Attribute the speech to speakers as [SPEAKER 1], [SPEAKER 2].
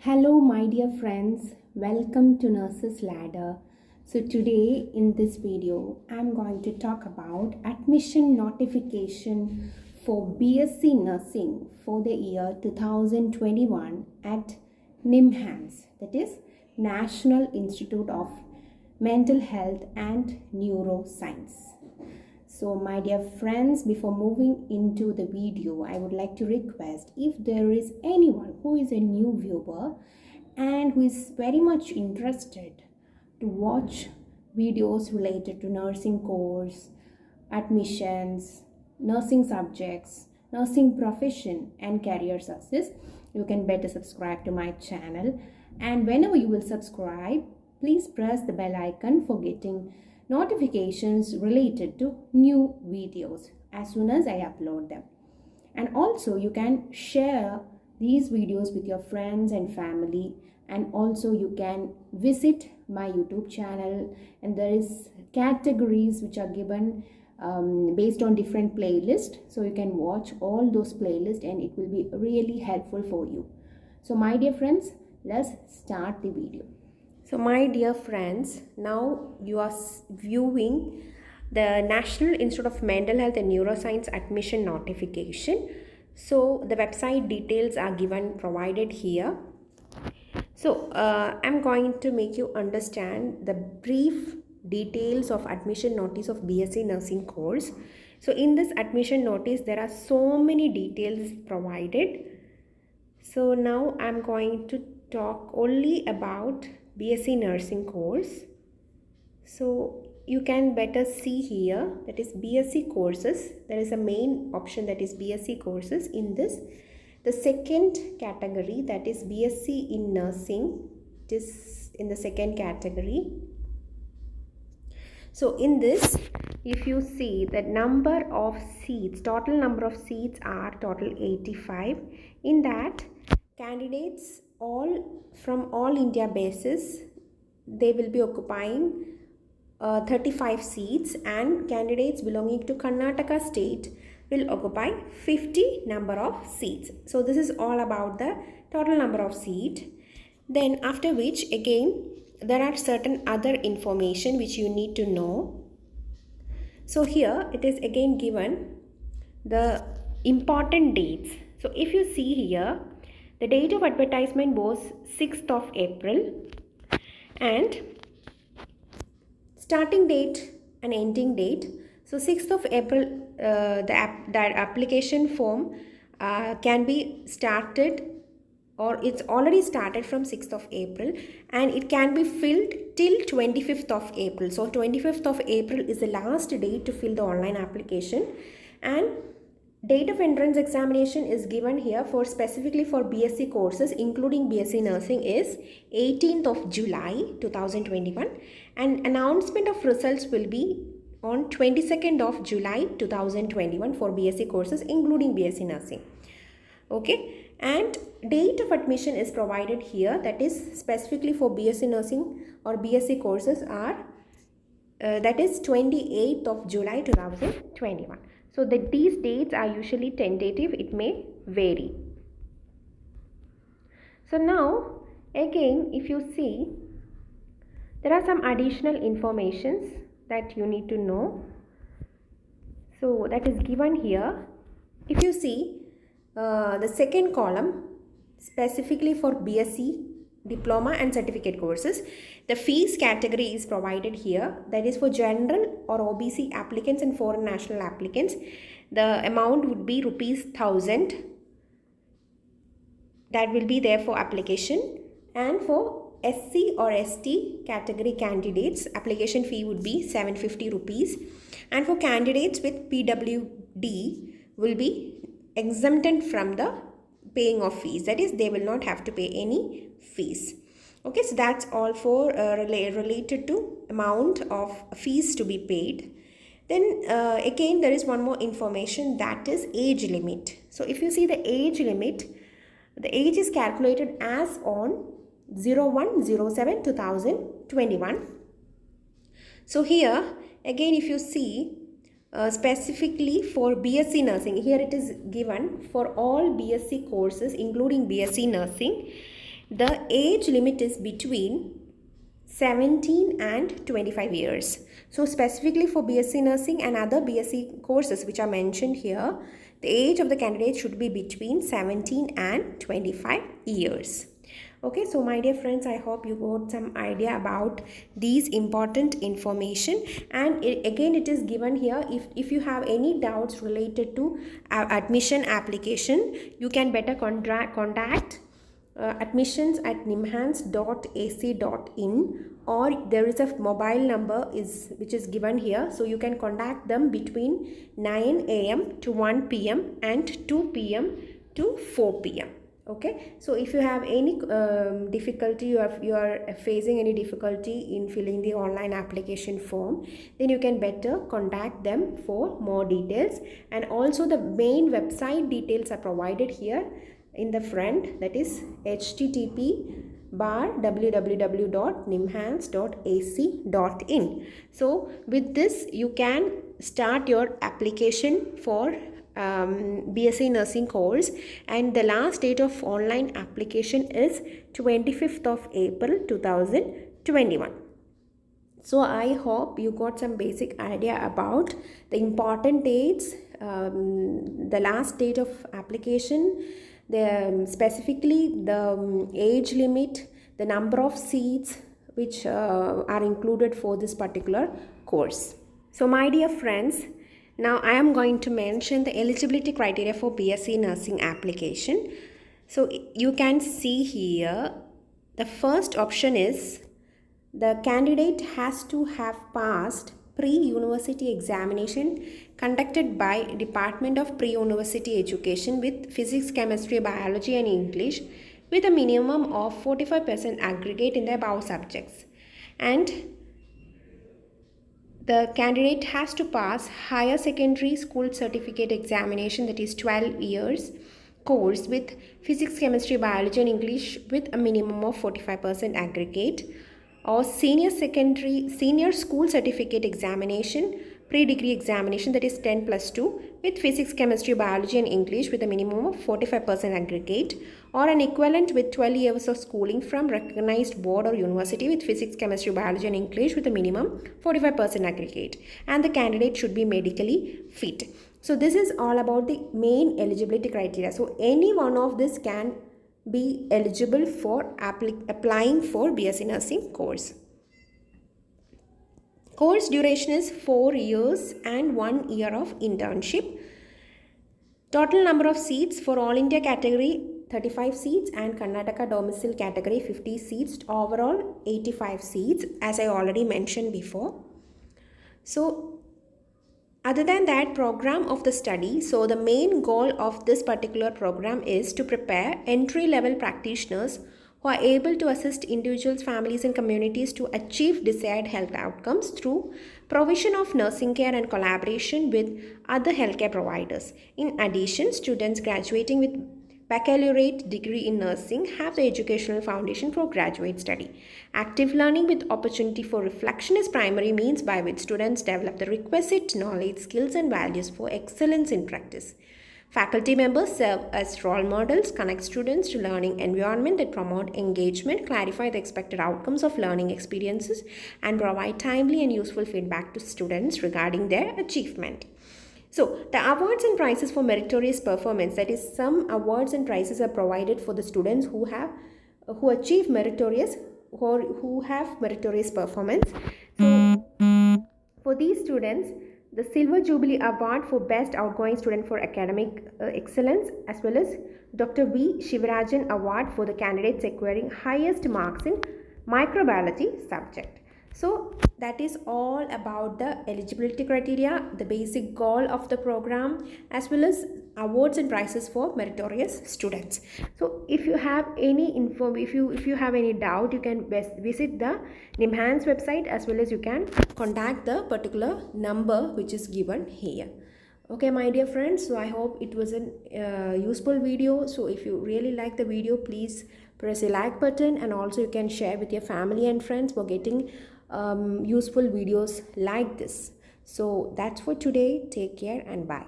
[SPEAKER 1] Hello, my dear friends. Welcome to Nurses Ladder. So, today in this video, I'm going to talk about admission notification for BSc Nursing for the year 2021 at NIMHANS, that is National Institute of Mental Health and Neuroscience. So my dear friends, before moving into the video, I would like to request if there is anyone who is a new viewer and who is very much interested to watch videos related to nursing course, admissions, nursing subjects, nursing profession and career success, you can better subscribe to my channel. And whenever you will subscribe, please press the bell icon for getting notifications related to new videos as soon as I upload them. And also you can share these videos with your friends and family, and also you can visit my YouTube channel, and there is categories which are given based on different playlists, so you can watch all those playlists and it will be really helpful for you. So my dear friends, let's start the video. So my dear friends, now you are viewing the National Institute of Mental Health and Neuroscience admission notification. So the website details are provided here. So I'm going to make you understand the brief details of admission notice of BSc Nursing course. So in this admission notice, there are so many details provided. So now I'm going to talk only about BSc Nursing course. So you can better see here, that is BSc courses. There is a main option, that is BSc courses. In this, the second category, that is BSc in Nursing, it is in the second category. So in this, if you see the number of seats, total number of seats are total 85. In that, candidates from all India basis, they will be occupying 35 seats, and candidates belonging to Karnataka state will occupy 50 number of seats. So this is all about the total number of seats. Then after which, again, there are certain other information which you need to know. So here it is again given the important dates. So if you see here, the date of advertisement was 6th of April, and starting date and ending date. So 6th of April, that application form can be started, or it's already started from 6th of April, and it can be filled till 25th of April. So 25th of April is the last date to fill the online application, and date of entrance examination is given here for specifically for BSc courses including BSc Nursing is 18th of July 2021, and announcement of results will be on 22nd of July 2021 for BSc courses including BSc Nursing. Okay, and date of admission is provided here, that is specifically for BSc Nursing or BSc courses are that is 28th of July 2021. So these dates are usually tentative, it may vary. So now again, if you see, there are some additional informations that you need to know. So that is given here. If you see the second column, specifically for BSc diploma and certificate courses, the fees category is provided here, that is for general or OBC applicants and foreign national applicants. The amount would be ₹1000, that will be there for application, and for SC or ST category candidates, application fee would be ₹750, and for candidates with PWD will be exempted from the paying of fees, that is they will not have to pay any fees. Okay, so that's all for related to amount of fees to be paid. Then again, there is one more information, that is age limit. So if you see the age limit, the age is calculated as on 01/07/2021. So here again, if you see specifically for BSc Nursing, here it is given for all BSc courses including BSc Nursing, the age limit is between 17 and 25 years. So specifically for BSc Nursing and other BSc courses which are mentioned here, the age of the candidate should be between 17 and 25 years. Okay, so my dear friends, I hope you got some idea about these important information, and again it is given here. If you have any doubts related to admission application, you can better contact admissions@nimhans.ac.in, or there is a mobile number which is given here, so you can contact them between 9 a.m. to 1 p.m. and 2 p.m. to 4 p.m. Okay, so if you have any difficulty, you are facing any difficulty in filling the online application form, then you can better contact them for more details. And also the main website details are provided here in the front, that is http://www.nimhans.ac.in. so with this you can start your application for BSc Nursing course, and the last date of online application is 25th of April 2021. So I hope you got some basic idea about the important dates, the last date of application, specifically the age limit, the number of seats which are included for this particular course. So my dear friends, now I am going to mention the eligibility criteria for BSc Nursing application. So you can see here, the first option is the candidate has to have passed pre-university examination conducted by Department of Pre-University Education with Physics, Chemistry, Biology and English with a minimum of 45% aggregate in the above subjects. And the candidate has to pass higher secondary school certificate examination, that is 12 years course with Physics, Chemistry, Biology and English with a minimum of 45% aggregate, or senior school certificate examination, pre-degree examination, that is 10+2 with Physics, Chemistry, Biology and English with a minimum of 45% aggregate, or an equivalent with 12 years of schooling from recognized board or university with Physics, Chemistry, Biology and English with a minimum 45% aggregate, and the candidate should be medically fit. So this is all about the main eligibility criteria. So any one of this can be eligible for applying for BSc Nursing course. Course duration is 4 years and 1 year of internship. Total number of seats for All India category 35 seats and Karnataka domicile category 50 seats, overall 85 seats as I already mentioned before. So other than that, program of the study, so the main goal of this particular program is to prepare entry-level practitioners who are able to assist individuals, families and communities to achieve desired health outcomes through provision of nursing care and collaboration with other healthcare providers. In addition, students graduating with baccalaureate degree in nursing have the educational foundation for graduate study. Active learning with opportunity for reflection is primary means by which students develop the requisite knowledge, skills and values for excellence in practice. Faculty members serve as role models, connect students to learning environment that promote engagement, clarify the expected outcomes of learning experiences, and provide timely and useful feedback to students regarding their achievement. So the awards and prizes for meritorious performance, that is, some awards and prizes are provided for the students who achieve meritorious or who have meritorious performance. So for these students, the Silver Jubilee Award for Best Outgoing Student for Academic Excellence, as well as Dr. V. Shivarajan Award for the candidates acquiring highest marks in microbiology subject. So that is all about the eligibility criteria, the basic goal of the program, as well as awards and prizes for meritorious students. So if you have any info, if you have any doubt, you can visit the NIMHANS website, as well as you can contact the particular number which is given here. Okay, my dear friends, so I hope it was an useful video. So if you really like the video, please press a like button, and also you can share with your family and friends for getting useful videos like this. So that's for today. Take care and bye.